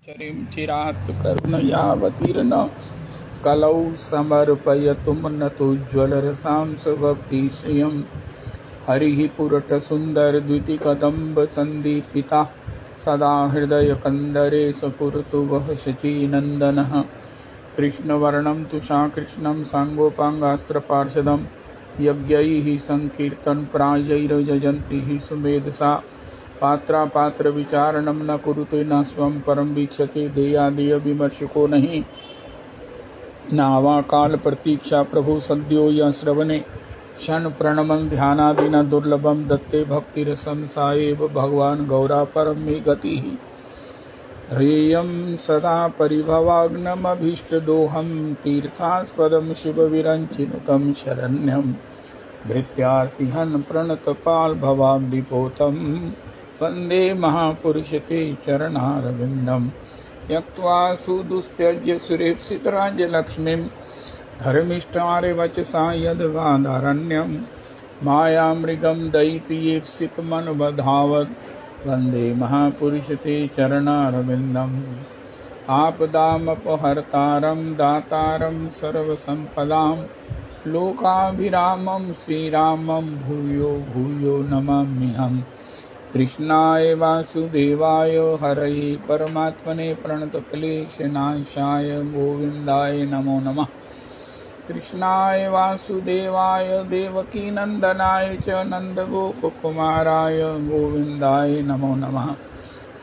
चरिं चिरात् करुणयावतीर्न कलौ समर्पयतुं नतोज्ज्वलरसां स्वभक्तिश्रियं हरिः पुरटसुन्दरद्वितिकदम्बसन्दीपिता सदा हृदयकन्दरे सपुरतु वः शचीनन्दनः कृष्णवर्णं तुषाकृष्णं साङ्गोपाङ्गास्त्रपार्षदं यज्ञैः सङ्कीर्तनप्रायैर्यजन्ति हि सुमेधसा पात्रापात्रविचारणं न कुरुते न स्वं परं वीक्षते देयादेयविमर्शको नहि नावाकाल प्रतीक्षा प्रभु सद्यो यः श्रवणे क्षण प्रणमन ध्यानादिना दुर्लभम दत्ते भक्तिरसं सा एव भगवान् गौरा परं मे गतिः ह्रेयं सदा परिभवाग्नमभीष्टदोहं तीर्थास्पदं शिवविरञ्चिनुतं शरण्यं भृत्यार्तिहन् प्रणतपाल्भवाब्धिपोतं वन्दे महापुरुषते चरणारविन्दं त्यक्त्वा सुदुस्त्यज्य सुरेप्सितराज्यलक्ष्मीं धर्मिष्ठारिवचसा यद्वादारण्यं मायामृगं दयितयेप्सितमनुबधावत् वन्दे महापुरुषते चरणारविन्दम् आपदामपहर्तारं दातारं सर्वसम्पदां लोकाभिरामं श्रीरामं भूयो भूयो नमाम्यहम् कृष्णाय वासुदेवाय हरये परमात्मने प्रणतक्लेशनाशाय गोविन्दाय नमो नमः कृष्णाय वासुदेवाय देवकीनन्दनाय च नन्दगोपकुमाराय गोविन्दाय नमो नमः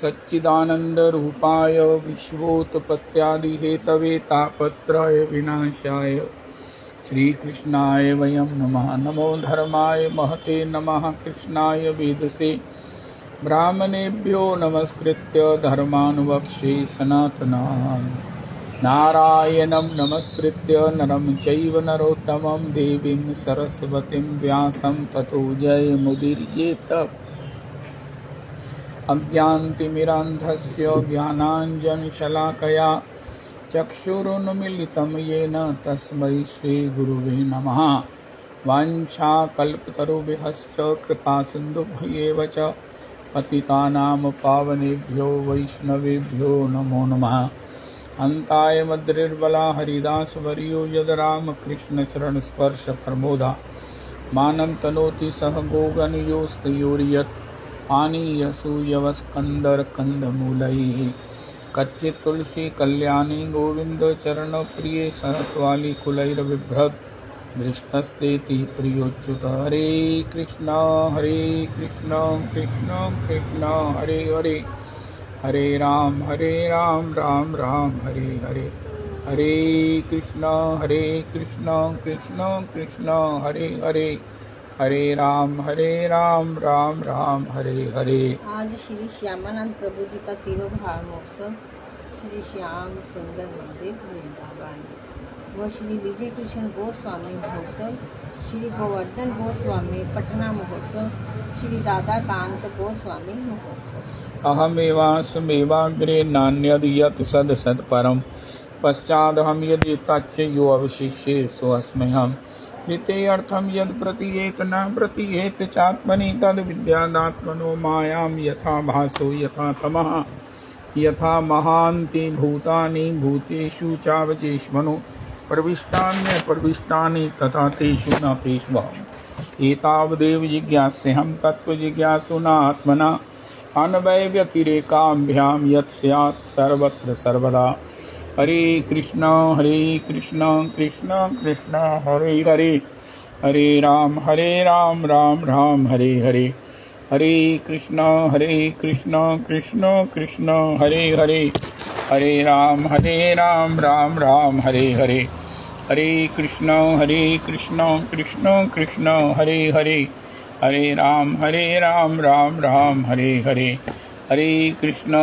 सच्चिदानन्दरूपाय विश्वोत्पत्त्यादिहेतवे तापत्रय विनाशाय श्रीकृष्णाय वयं नमः नमो धर्माय महते नमः कृष्णाय वेदसे ब्राह्मणेभ्यो नमस्कृत्य धर्मानुवक्षे सनातनान् नारायणं नमस्कृत्य नरं चैव नरोत्तमं देवीं सरस्वतीं व्यासं ततो जयमुदीरयेत् अज्ञानतिमिरान्धस्य ज्ञानाञ्जनशलाकया चक्षुरुन्मीलितं येन तस्मै श्रीगुरुवे नमः वाञ्छाकल्पतरुभ्यश्च कृपासिन्धुभ्येव च पतितानां पावनेभ्यो वैष्णवेभ्यो नमो नमः अन्ताय मद्रिर्बला हरिदासवर्यो यद रामकृष्णचरणस्पर्श प्रमोदा मानं तनोति सह गोगणयोस्तयोर्यत् आनीयसूयवस्कन्दरकन्दमूलैः कच्चित् तुलसी कल्याणी गोविंद चरण प्रिय सहत्वाली कुलैर्बिभ्रत् दृष्टस्तेति प्रियोच्युत हरे कृष्ण कृष्ण कृष्ण हरे हरे हरे राम राम राम हरे हरे हरे कृष्ण कृष्ण कृष्ण हरे हरे हरे राम राम राम हरे हरे। आज श्री श्यामानंद प्रभु जी का तिरुभार महोत्सव श्री श्याम सुंदर मंदिर वृंदावन व श्री विजय कृष्ण गोस्वामी महोत्सव श्री गोवर्धन गोस्वामी पटना महोत्सव श्री राधा कांत गोस्वामी महोत्सव। अहमेवास्मेवाग्रे नान्यद् यत् सद् सत्परं पश्चादहं यदि तच्च यो अवशिष्ये सोऽस्म्यहम् ऋते अर्थं यद् प्रतीयेत न प्रतीयेत चात्मनि तद् विद्यादात्मनो मायां यथा भासो यथा तमः यथा महान्ति भूतानि भूतेषु चावचेष्मनो प्रविष्टान्यप्रविष्टानि तथा तेषु न तेष्वहम् एतावदेव जिज्ञास्यहं तत्त्वजिज्ञासुना आत्मना अन्वयव्यतिरेकाभ्यां यत् स्यात् सर्वत्र सर्वदा। हरे कृष्ण कृष्ण कृष्ण हरे हरे हरे राम राम राम हरे हरे हरे कृष्ण कृष्ण कृष्ण हरे हरे हरे राम राम राम हरे हरे हरे कृष्ण कृष्ण कृष्ण हरे हरे हरे राम राम राम हरे हरे हरे कृष्ण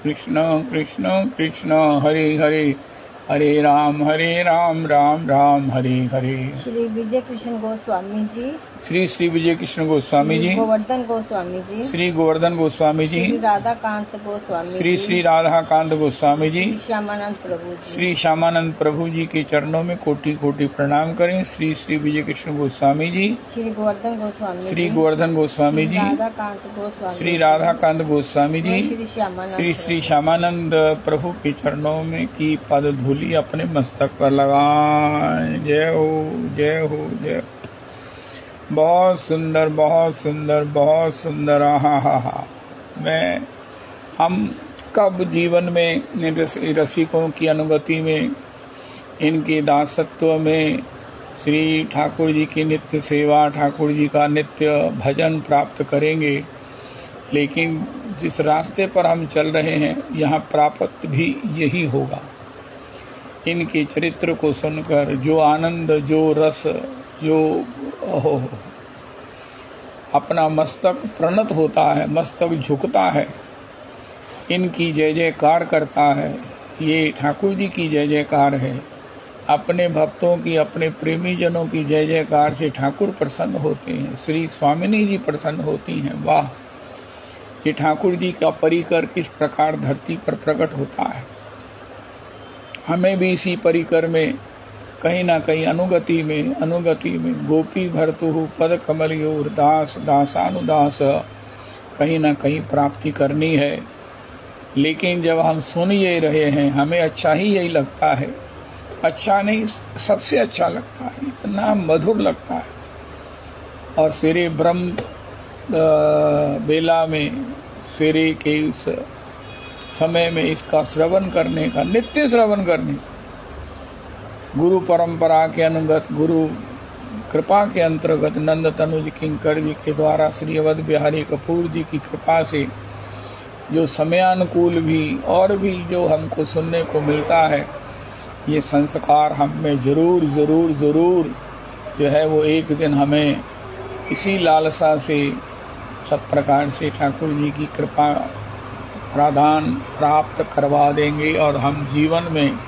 कृष्ण कृष्ण हरे हरे हरे राम राम राम हरे हरे। श्री विजय कृष्ण गोस्वामी जी, श्री विजय कृष्ण गोस्वामी जी, गोवर्धन गोस्वामी जी, श्री गोवर्धन गोस्वामी जी, श्री राधाकांत गोस्वामी श्री राधाकांत गोस्वामी जी, श्री श्यामानंद प्रभु जी, श्री श्यामानंद प्रभु जी के चरणों में कोटि कोटि प्रणाम करें। श्री विजय कृष्ण गोस्वामी जी, श्री गोवर्धन गोस्वामी, श्री गोवर्धन गोस्वामी जी, राधाकांत गोस्वामी, श्री राधाकांत गोस्वामी जी, श्री श्यामानंद प्रभु के चरणों में की पद धूलि अपने मस्तक पर लगाएं। जय हो जय हो जय हो। बहुत सुंदर बहुत सुंदर बहुत सुंदर। हा। हम कब जीवन में रसिकों की अनुगति में, इनके दासत्व में, श्री ठाकुर जी की नित्य सेवा, ठाकुर जी का नित्य भजन प्राप्त करेंगे। लेकिन जिस रास्ते पर हम चल रहे हैं यहाँ प्राप्त भी यही होगा। इनके चरित्र को सुनकर जो आनंद, जो रस, जो अपना मस्तक प्रणत होता है, मस्तक झुकता है, इनकी जय जयकार करता है, ये ठाकुर जी की जय जयकार है। अपने भक्तों की, अपने प्रेमी जनों की जय जयकार से ठाकुर प्रसन्न होते हैं, श्री स्वामिनी जी प्रसन्न होती हैं। वाह, ये ठाकुर जी का परिकर किस प्रकार धरती पर प्रकट होता है। हमें भी इसी परिकर में कहीं ना कहीं अनुगति में गोपी भर्तु पद कमलयोर दास दासानुदास कहीं ना कहीं प्राप्ति करनी है। लेकिन जब हम सुन ये रहे हैं, हमें अच्छा ही यही लगता है। अच्छा नहीं, सबसे अच्छा लगता है, इतना मधुर लगता है। और सवेरे ब्रह्म बेला में, सवेरे के इस समय में इसका श्रवण करने का, नित्य श्रवण करने, गुरु परंपरा के अनुगत, गुरु कृपा के अंतर्गत नंद तनुज किंकर जी के द्वारा श्री अवध बिहारी कपूर जी की कृपा से जो समयानुकूल भी और भी जो हमको सुनने को मिलता है, ये संस्कार हम में जरूर जरूर जरूर जो है वो एक दिन हमें इसी लालसा से सब प्रकार से ठाकुर जी की कृपा प्राधान प्राप्त करवा देंगे और हम जीवन में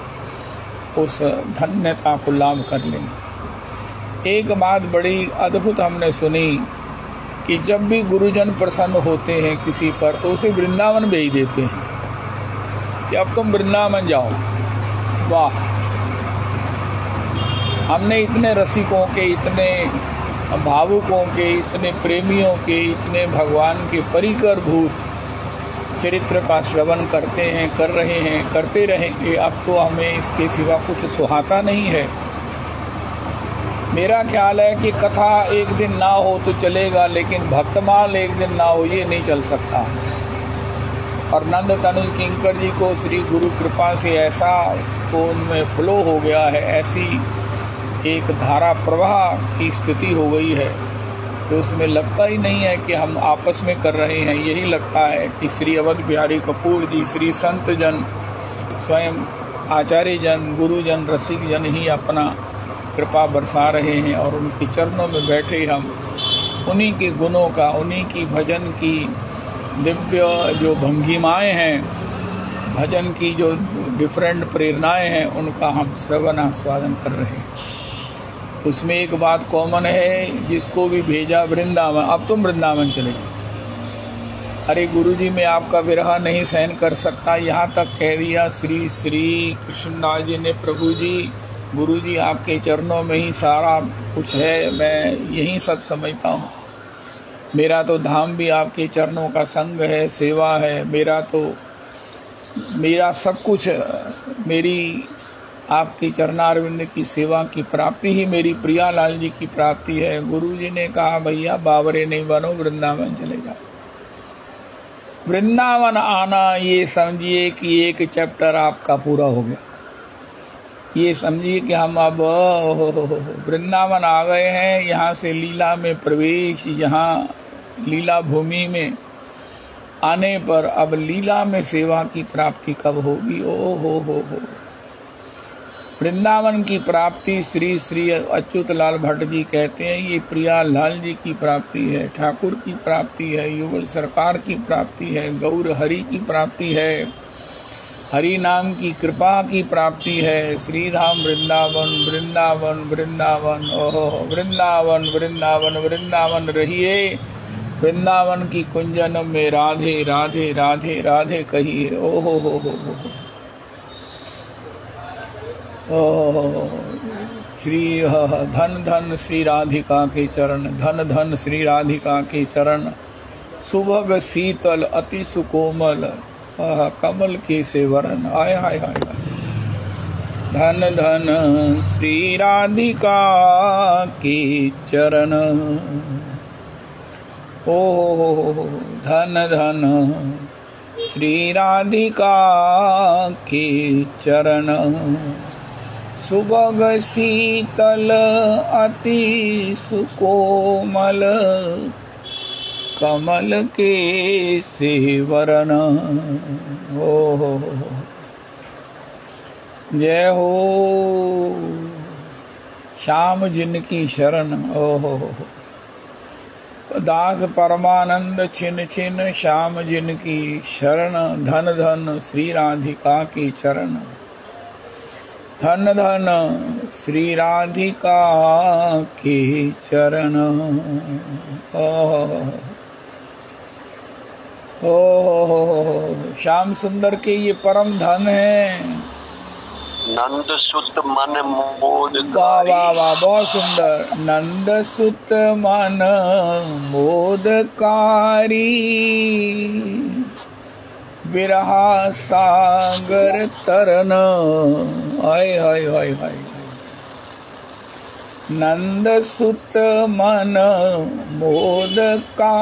उस धन्यता को लाभ कर लेंगे। एक बात बड़ी अद्भुत हमने सुनी कि जब भी गुरुजन प्रसन्न होते हैं किसी पर तो उसे वृंदावन भेज देते हैं कि अब तुम वृंदावन जाओ। वाह, हमने इतने रसिकों के, इतने भावुकों के, इतने प्रेमियों के, इतने भगवान के परिकर भूत चरित्र का श्रवण करते हैं, कर रहे हैं, करते रहेंगे। अब तो हमें इसके सिवा कुछ सुहाता नहीं है। मेरा ख्याल है कि कथा एक दिन ना हो तो चलेगा, लेकिन भक्तमाल एक दिन ना हो ये नहीं चल सकता। और नंद तनुज किंकर जी को श्री गुरु कृपा से ऐसा तो उनमें फ्लो हो गया है, ऐसी एक धारा प्रवाह की स्थिति हो गई है तो उसमें लगता ही नहीं है कि हम आपस में कर रहे हैं। यही लगता है कि श्री अवध बिहारी कपूर जी, श्री संत जन, स्वयं आचार्य जन, गुरुजन, रसिक जन ही अपना कृपा बरसा रहे हैं और उनके चरणों में बैठे हम उन्हीं के गुणों का, उन्हीं की भजन की दिव्य जो भंगिमाएँ हैं, भजन की जो डिफरेंट प्रेरणाएं हैं, उनका हम श्रवण आस्वादन कर रहे हैं। उसमें एक बात कॉमन है, जिसको भी भेजा वृंदावन, अब तुम वृंदावन चले जाओ। अरे गुरुजी, मैं आपका विरह नहीं सहन कर सकता, यहाँ तक कह दिया श्री कृष्णदास जी ने। प्रभु जी, गुरुजी आपके चरणों में ही सारा कुछ है, मैं यही सब समझता हूँ। मेरा तो धाम भी आपके चरणों का संग है, सेवा है। मेरा सब कुछ, मेरी आपकी चरणारविंद की सेवा की प्राप्ति ही मेरी प्रियालाल जी की प्राप्ति है। गुरुजी ने कहा, भैया बावरे नहीं बनो, वृंदावन चले जाओ। वृंदावन आना, ये समझिए कि एक चैप्टर आपका पूरा हो गया। ये समझिए कि हम अब वृंदावन आ गए हैं। यहाँ से लीला में प्रवेश, यहाँ लीला भूमि में आने पर अब लीला में सेवा की प्राप्ति कब होगी। ओ हो। वृंदावन की प्राप्ति श्री अच्युत लाल भट्ट जी कहते हैं, ये प्रिया लाल जी की प्राप्ति है, ठाकुर की प्राप्ति है, युगल सरकार की प्राप्ति है, गौर हरि की प्राप्ति है। हरि नाम की कृपा की प्राप्ति है। श्री धाम वृंदावन वृंदावन वृंदावन, ओहो वृंदावन वृंदावन वृंदावन रहिए। वृंदावन की कुंजन में राधे राधे राधे राधे कहिए। ओहो हो ओहो। श्री धन धन श्री राधिका के चरण, धन धन श्री राधिका के चरण। सुभग शीतल अति सुकोमल, कमल के सेवरन। आय हाय हाय। धन धन श्री राधिका के चरण। ओ धन धन श्री राधिका के चरण। सुभग शीतल अति सुकोमल, कमल के सेवरन। हो जय हो श्याम जिनकी शरण। ओहो दास परमानंद छिन छिन, श्याम जिनकी शरण। धन धन श्री राधिका की चरण, धन धन श्री राधिका के चरण। श्याम सुंदर के ये परम धन है। नंद सुत मन मोद, वाह वाह वाह, बहुत सुंदर। नंद सुत मन मोदकारी, विरहा सागर तरन। हाय हाय हाय हाय। नंद सुत मन मोदकारी,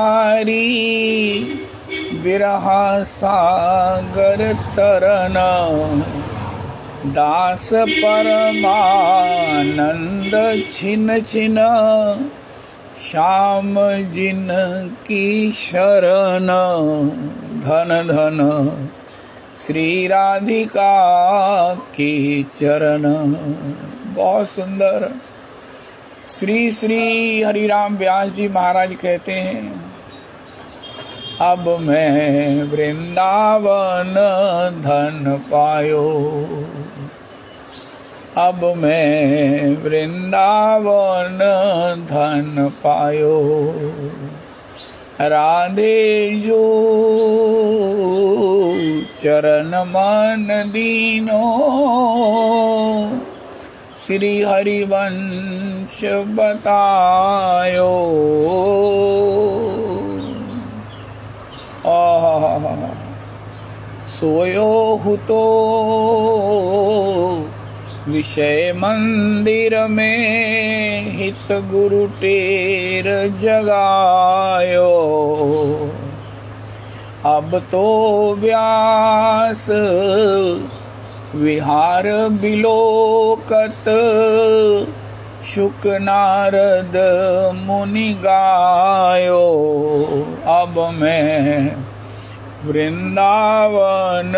विरहा सागर तरन। दास परमानंद छिन छिन, श्याम जिन की शरण। धन धन श्री राधिका के चरण। बहुत सुंदर। श्री श्री हरिराम व्यास जी महाराज कहते हैं, अब मैं वृंदावन धन पायो, अब मैं वृंदावन धन पायो। राधे जो चरण मन दीनो, श्री हरिवंश बतायो। सोयो हुतो विषय मंदिर में, हित गुरु टेर जगायो। अब तो व्यास विहार बिलोकत, शुक नारद मुनि गायो। अब मैं वृंदावन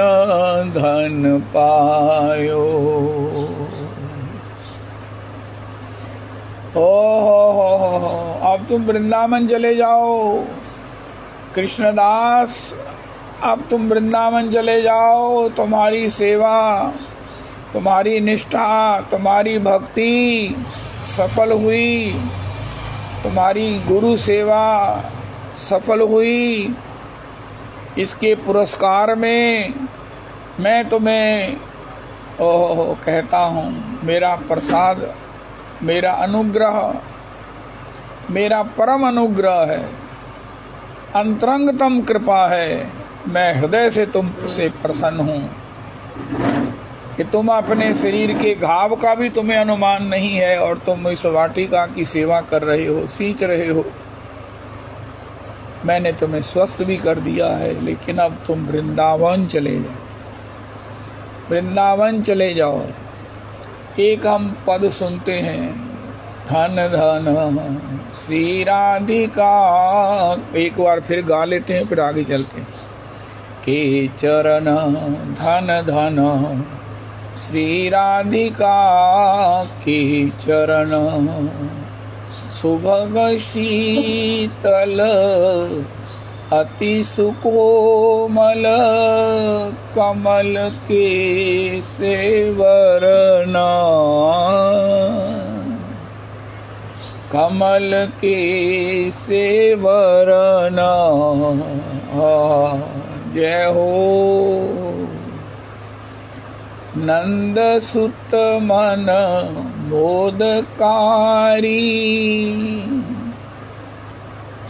धन पायो। हो अब तुम वृंदावन चले जाओ कृष्णदास, अब तुम वृंदावन चले जाओ। तुम्हारी सेवा, तुम्हारी निष्ठा, तुम्हारी भक्ति सफल हुई, तुम्हारी गुरु सेवा सफल हुई। इसके पुरस्कार में मैं तुम्हें कहता हूँ, मेरा प्रसाद, मेरा अनुग्रह, मेरा परम अनुग्रह है, अंतरंगतम कृपा है। मैं हृदय से तुमसे प्रसन्न हूँ कि तुम अपने शरीर के घाव का भी तुम्हें अनुमान नहीं है, और तुम इस वाटिका की सेवा कर रहे हो, सींच रहे हो। मैंने तुम्हें स्वस्थ भी कर दिया है, लेकिन अब तुम वृंदावन चले जाओ, वृंदावन चले जाओ। एक हम पद सुनते हैं, धन धन श्री राधिका। एक बार फिर गा लेते हैं, फिर आगे चलते हैं। के चरण धन धन श्री राधिका के चरण। सुभग शीतल अति सुकोमल कमल के सेवरना, कमल के सेवरना। जय हो नंद सुत मन मोदकारी।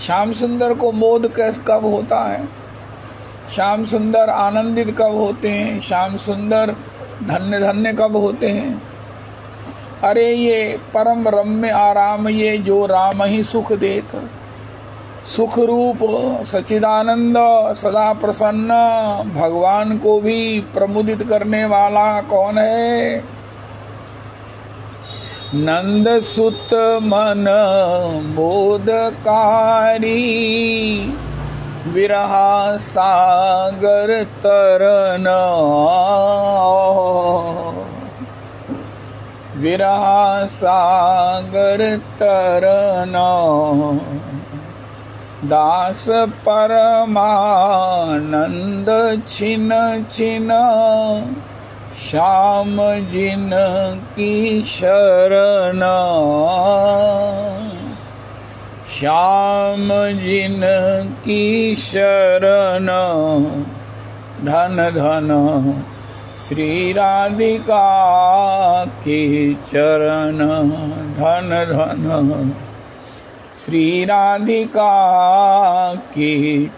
श्याम सुंदर को मोद कब होता है? श्याम सुंदर आनंदित कब होते हैं? श्याम सुंदर धन्य धन्य कब होते हैं? अरे ये परम रम्य आराम, ये जो राम ही सुख देत, सुख रूप सच्चिदानंद सदा प्रसन्न भगवान को भी प्रमुदित करने वाला कौन है? नंद सुत मन मोदकारी, विरहा सागर तरना, विरहा सागर तरना। दास परमानंद छिन छिन, श्याम जिन की शरणा, श्याम जिन की शरणा। धन धन श्री राधिका के चरण, धन धन श्री राधिका के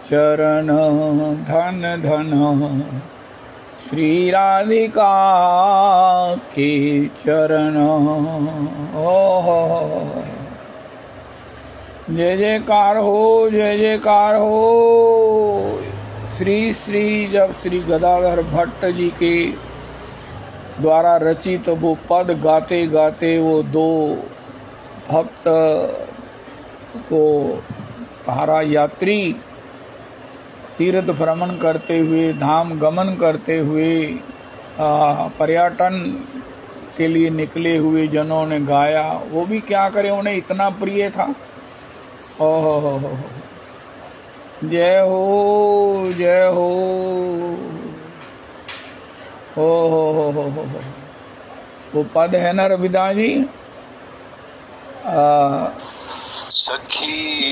चरण, धन धन श्री राधिका के चरण। ओहो जय जयकार हो, जय जयकार हो। श्री श्री जब श्री गदाधर भट्ट जी के द्वारा रचित वो पद गाते गाते वो दो भक्त को धारा यात्री तीर्थ भ्रमण करते हुए, धाम गमन करते हुए, पर्यटन के लिए निकले हुए जनों ने गाया। वो भी क्या करे, उन्हें इतना प्रिय था। ओहो जय हो, जय हो। हो वो पद है ना रविदास जी,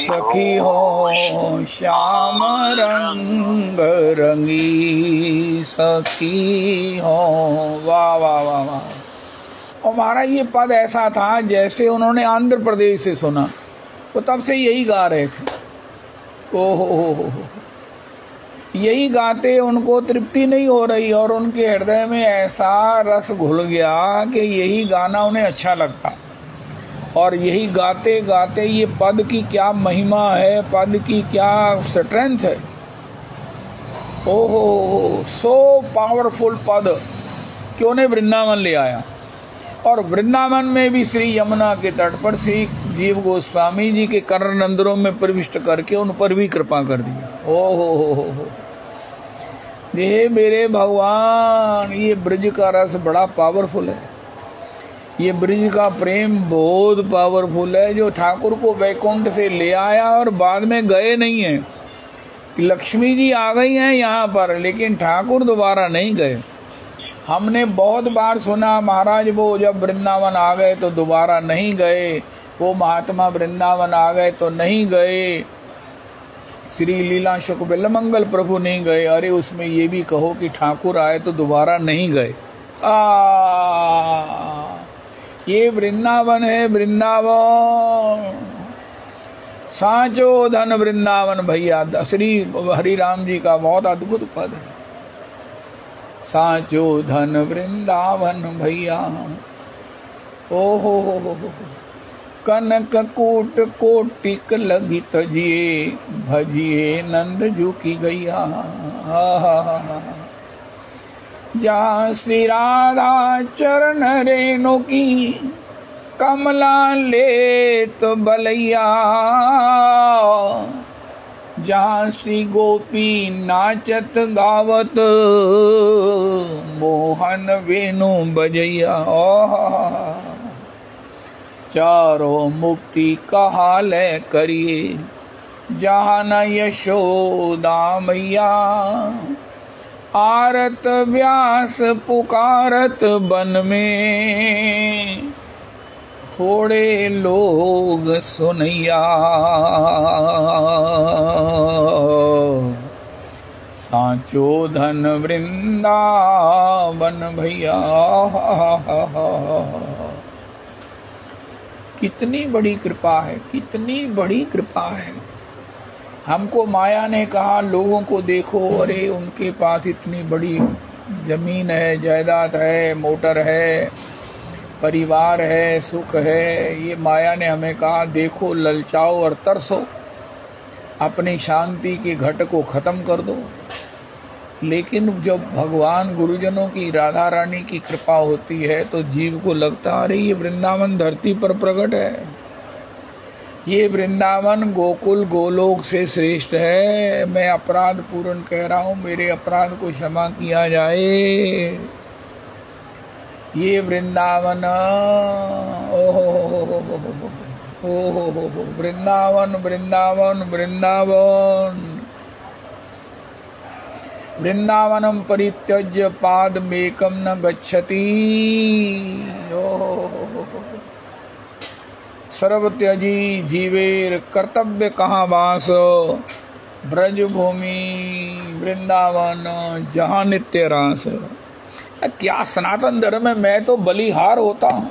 सखी हो श्याम रंग रंगी, सखी हो। वाह वाह वाह वाह। और हमारा ये पद ऐसा था जैसे उन्होंने आंध्र प्रदेश से सुना, वो तब से यही गा रहे थे। ओहो यही गाते उनको तृप्ति नहीं हो रही, और उनके हृदय में ऐसा रस घुल गया कि यही गाना उन्हें अच्छा लगता। और यही गाते गाते ये पद की क्या महिमा है, पद की क्या स्ट्रेंथ है। ओहो सो पावरफुल पद कि उन्हें वृंदावन ले आया। और वृंदावन में भी श्री यमुना के तट पर श्री जीव गोस्वामी जी के कर्ण नंदरों में प्रविष्ट करके उन पर भी कृपा कर दिया। ओहो ये मेरे भगवान, ये ब्रज का रस बड़ा पावरफुल है। ये ब्रज का प्रेम बहुत पावरफुल है, जो ठाकुर को वैकुंठ से ले आया और बाद में गए नहीं है। लक्ष्मी जी आ गई हैं यहाँ पर, लेकिन ठाकुर दोबारा नहीं गए। हमने बहुत बार सुना महाराज वो जब वृंदावन आ गए तो दोबारा नहीं गए, वो महात्मा वृंदावन आ गए तो नहीं गए, श्री लीला शुक बिल्वमंगल प्रभु नहीं गए। अरे उसमें ये भी कहो कि ठाकुर आए तो दोबारा नहीं गए। ये वृंदावन है, वृंदावन साचो धन वृंदावन भैया। श्री हरि राम जी का बहुत अद्भुत पद है, साचो धन वृंदावन भैया। ओहो कनक कूट कोटिक लगी तजिए, भजिए नंद जू की गैया। जहाँ श्री राधा चरण रेणु की, कमला ले तो बलैया। जहाँ श्री गोपी नाचत गावत, मोहन वेणु बजैया। चारों मुक्ति का हाल करिए, जहाँ न यशोदा मैया, आरत व्यास पुकारत बन में, थोड़े लोग सुनैया, सांचो धन वृंदावन भैया। कितनी बड़ी कृपा है, कितनी बड़ी कृपा है। हमको माया ने कहा लोगों को देखो, अरे उनके पास इतनी बड़ी जमीन है, जायदाद है, मोटर है, परिवार है, सुख है। ये माया ने हमें कहा देखो, ललचाओ और तरसो, अपनी शांति के घट को खत्म कर दो। लेकिन जब भगवान गुरुजनों की, राधा रानी की कृपा होती है तो जीव को लगता अरे ये वृंदावन धरती पर प्रकट है, ये वृंदावन गोकुल गोलोक से श्रेष्ठ है। मैं अपराध पूर्ण कह रहा हूँ, मेरे अपराध को क्षमा किया जाए। ये वृंदावन, ओहो वृंदावन वृंदावन वृंदावन, वृंदावनम परित्यज्य पादमेकं न गच्छति। सर्वत्यजी जीवेर कर्तव्य कहाँ वास, ब्रज भूमि वृंदावन जहाँ नित्य रास। क्या सनातन धर्म में मैं तो बलिहार होता हूँ।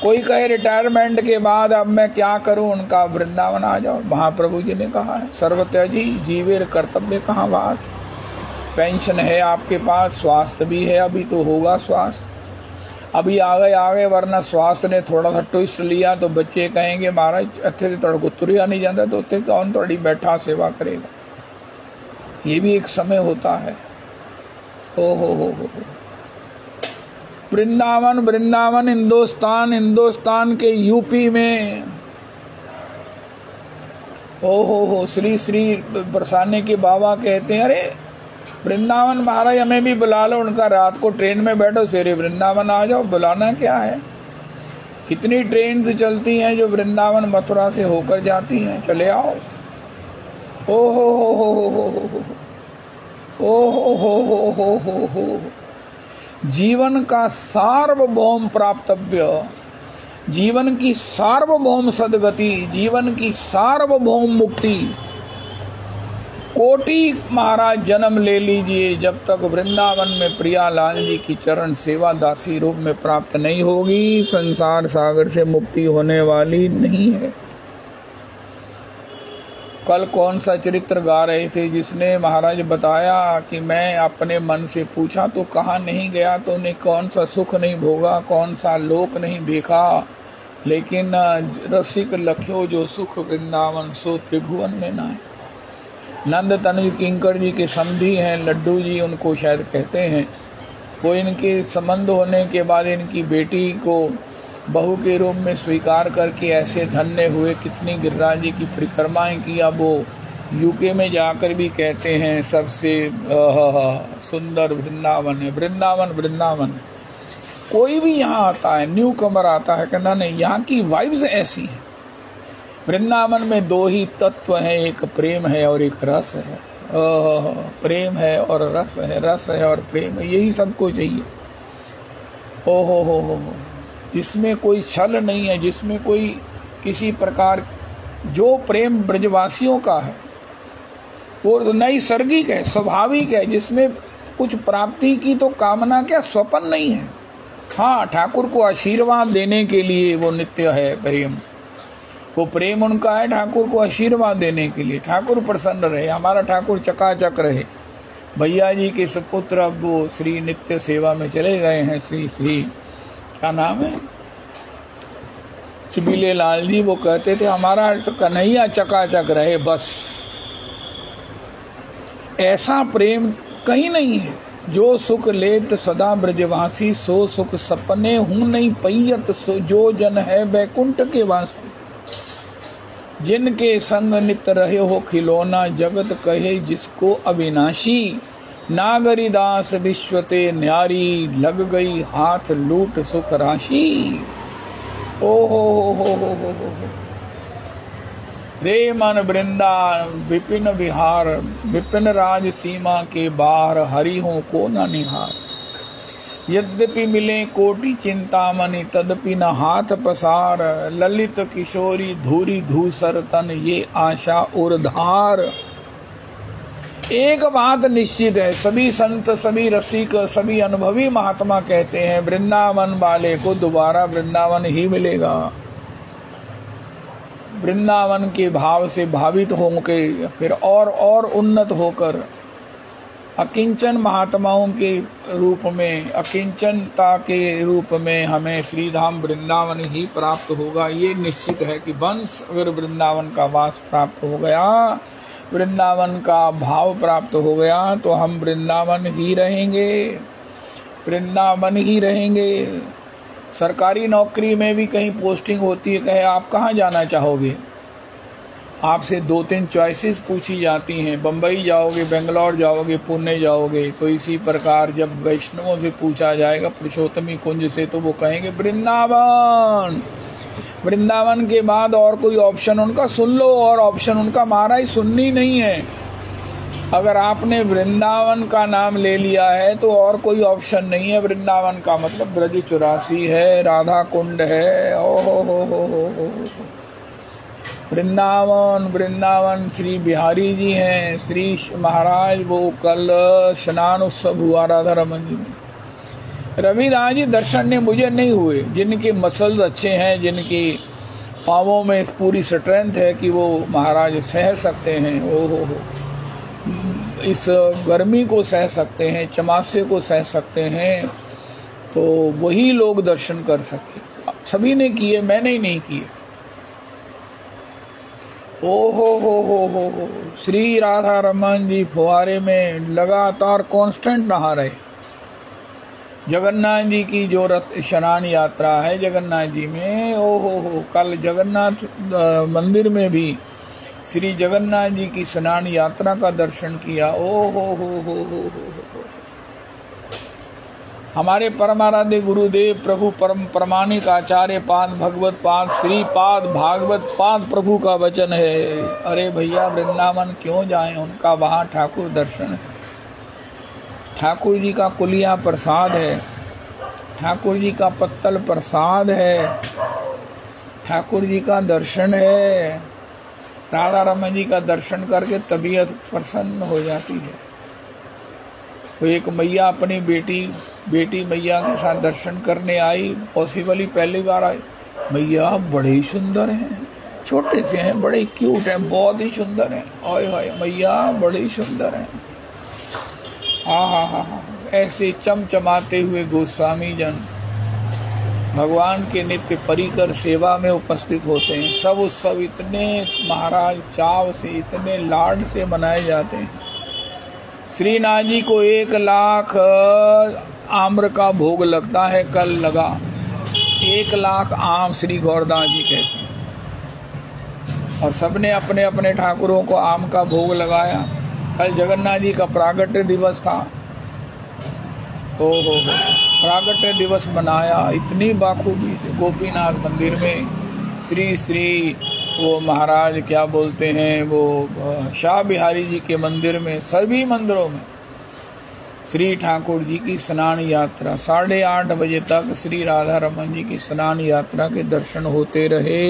कोई कहे रिटायरमेंट के बाद अब मैं क्या करूं, उनका वृंदावन आ जाओ। महाप्रभु जी ने कहा है सर्वत्यजी जीवेर कर्तव्य कहाँ वास। पेंशन है आपके पास, स्वास्थ्य भी है, अभी तो होगा स्वास्थ्य, अभी आगे वरना स्वास्थ्य ने थोड़ा सा ट्विस्ट लिया तो बच्चे कहेंगे महाराज अच्छे तड़को तुरिया नहीं जाता तो उत्ते कौन थोड़ी बैठा सेवा करेगा। ये भी एक समय होता है। हो वृंदावन वृंदावन हिंदुस्तान, हिंदुस्तान के यूपी में। हो श्री श्री बरसाने के बाबा कहते हैं अरे वृंदावन महाराज हमें भी बुला लो। उनका रात को ट्रेन में बैठो, सवेरे वृंदावन आ जाओ। बुलाना क्या है, कितनी ट्रेन से चलती हैं जो वृंदावन मथुरा से होकर जाती हैं, चले आओ। हो जीवन का सार्वभौम प्राप्तव्य, जीवन की सार्वभौम सदगति, जीवन की सार्वभौम मुक्ति। कोटि महाराज जन्म ले लीजिए, जब तक वृंदावन में प्रियालाल जी की चरण सेवा दासी रूप में प्राप्त नहीं होगी, संसार सागर से मुक्ति होने वाली नहीं है। कल कौन सा चरित्र गा रहे थे जिसने महाराज बताया कि मैं अपने मन से पूछा तो कहाँ नहीं गया, तो उन्हें कौन सा सुख नहीं भोगा, कौन सा लोक नहीं देखा, लेकिन रसिक लख्यो जो सुख वृंदावन सो त्रिभुवन में ना है। नंद तनुज किंकर जी के समधी हैं, लड्डू जी उनको शायद कहते हैं। वो इनके संबंध होने के बाद इनकी बेटी को बहू के रूप में स्वीकार करके ऐसे धन्य हुए, कितनी गिरिराज जी की परिक्रमाएं की। अब वो यूके में जाकर भी कहते हैं सबसे सुंदर वृंदावन है, वृंदावन वृंदावन है। कोई भी यहाँ आता है, न्यू कमर आता है, कहना नहीं यहाँ की वाइब्स ऐसी हैं। वृंदावन में दो ही तत्व हैं, एक प्रेम है और एक रस है। प्रेम है और रस है, रस है और प्रेम है, यही सबको चाहिए। हो जिसमें कोई छल नहीं है, जिसमें कोई किसी प्रकार, जो प्रेम ब्रजवासियों का है वो नैसर्गिक है, स्वाभाविक है, जिसमें कुछ प्राप्ति की तो कामना क्या स्वप्न नहीं है। हाँ, ठाकुर को आशीर्वाद देने के लिए वो नित्य है प्रेम, वो प्रेम उनका है ठाकुर को आशीर्वाद देने के लिए। ठाकुर प्रसन्न रहे, हमारा ठाकुर चकाचक रहे। भैया जी के सुपुत्र अब वो श्री नित्य सेवा में चले गए हैं, श्री क्या नाम है, चिबीले लाल जी। वो कहते थे हमारा कन्हैया चकाचक रहे बस। ऐसा प्रेम कहीं नहीं है। जो सुख लेत सदा ब्रजवासी, सो सुख सपने हूं नहीं पैयत, सो जो जन है बैकुंठ के वासी। जिनके संग नित रहे हो खिलौना, जगत कहे जिसको अविनाशी। नागरीदास विश्वते न्यारी, लग गई हाथ लूट सुख राशि। ओ हो। रे मन वृंदा विपिन विहार, विपिन राज सीमा के बाहर, हरि हूँ को न निहार। यद्यपि मिले कोटि चिंतामणि, तदपि न हाथ पसार। ललित किशोरी धूरी धूसर तन, ये आशा उर्धार। एक बात निश्चित है, सभी संत, सभी रसिक, सभी अनुभवी महात्मा कहते हैं वृंदावन वाले को दोबारा वृंदावन ही मिलेगा। वृंदावन के भाव से भावित होकर फिर और उन्नत होकर अकिंचन महात्माओं के रूप में, अकिंचनता के रूप में हमें श्रीधाम वृंदावन ही प्राप्त होगा। ये निश्चित है कि वंश अगर वृंदावन का वास प्राप्त हो गया, वृंदावन का भाव प्राप्त हो गया, तो हम वृंदावन ही रहेंगे, वृंदावन ही रहेंगे। सरकारी नौकरी में भी कहीं पोस्टिंग होती है, कहे आप कहाँ जाना चाहोगे, आपसे 2-3 चॉइसेस पूछी जाती हैं, बम्बई जाओगे, बेंगलोर जाओगे, पुणे जाओगे। तो इसी प्रकार जब वैष्णवों से पूछा जाएगा पुरुषोत्तमी कुंज से, तो वो कहेंगे वृंदावन। वृंदावन के बाद और कोई ऑप्शन उनका सुन लो, और ऑप्शन उनका महाराज सुननी नहीं है। अगर आपने वृंदावन का नाम ले लिया है तो और कोई ऑप्शन नहीं है। वृंदावन का मतलब ब्रज 84 है, राधा कुंड है। हो। वृंदावन, वृंदावन श्री बिहारी जी हैं, श्री महाराज वो कल स्नान उत्सव हुआ राधा रमन जी में। रविदास जी दर्शन ने मुझे नहीं हुए, जिनके मसल्स अच्छे हैं, जिनकी पाँवों में पूरी स्ट्रेंथ है कि वो महाराज सह सकते हैं, हो इस गर्मी को सह सकते हैं, चमासे को सह सकते हैं, तो वही लोग दर्शन कर सके। सभी ने किए, मैंने ही नहीं किए। हो श्री राधा रमन जी फुहारे में लगातार कांस्टेंट नहा रहे। जगन्नाथ जी की जो रथ स्नान यात्रा है जगन्नाथ जी में, हो कल जगन्नाथ मंदिर में भी श्री जगन्नाथ जी की स्नान यात्रा का दर्शन किया। हो। हमारे परमाराध्य गुरुदेव प्रभु परम प्रमाणिक आचार्य पाद भगवत पाद श्री पाद भागवत पाद प्रभु का वचन है, अरे भैया वृंदावन क्यों जाएं, उनका वहाँ ठाकुर दर्शन है। ठाकुर जी का कुलिया प्रसाद है, ठाकुर जी का पत्तल प्रसाद है, ठाकुर जी का दर्शन है। राधा रमन जी का दर्शन करके तबीयत प्रसन्न हो जाती है। तो एक मैया अपनी बेटी मैया के साथ दर्शन करने आई, पॉसिबली पहली बार आई। मैया बड़े ही सुंदर हैं, छोटे से हैं, बड़े क्यूट हैं, बहुत ही सुंदर हैं। ओए मैया बड़े ही सुंदर हैं। हाँ, ऐसे चमचमाते हुए गोस्वामी जन भगवान के नित्य परिकर सेवा में उपस्थित होते हैं। सब उत्सव इतने महाराज चाव से, इतने लाड से मनाए जाते हैं। श्रीनाथ जी को 1 लाख आम्र का भोग लगता है, कल लगा 1 लाख आम श्री गौरदास जी कहते हैं, और सबने अपने अपने ठाकुरों को आम का भोग लगाया। कल जगन्नाथ जी का प्रागट्य दिवस था, हो प्रागट्य दिवस मनाया इतनी बाखूबी से। गोपीनाथ मंदिर में श्री वो महाराज क्या बोलते हैं, वो शाह बिहारी जी के मंदिर में, सभी मंदिरों में श्री ठाकुर जी की स्नान यात्रा 8:30 बजे तक श्री राधा रमन जी की स्नान यात्रा के दर्शन होते रहे।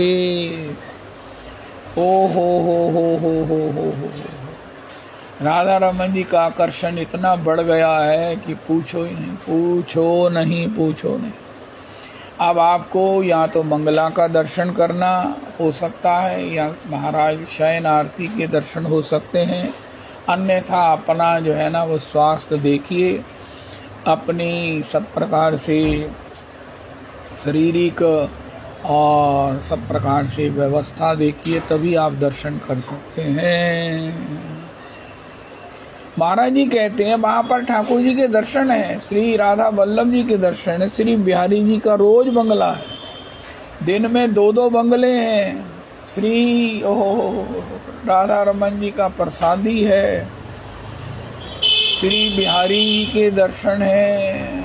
हो। राधा रमन जी का आकर्षण इतना बढ़ गया है कि पूछो नहीं। अब आपको या तो मंगला का दर्शन करना हो सकता है, या महाराज शयन आरती के दर्शन हो सकते हैं। अन्यथा अपना जो है ना वो स्वास्थ्य देखिए, अपनी सब प्रकार से शारीरिक और सब प्रकार से व्यवस्था देखिए, तभी आप दर्शन कर सकते हैं। महाराज जी कहते हैं वहां पर ठाकुर जी के दर्शन है, श्री राधा वल्लभ जी के दर्शन है, श्री बिहारी जी का रोज बंगला है, दिन में 2-2 बंगले हैं। श्री राधा रमन जी का प्रसादी है, श्री बिहारी जी के दर्शन है,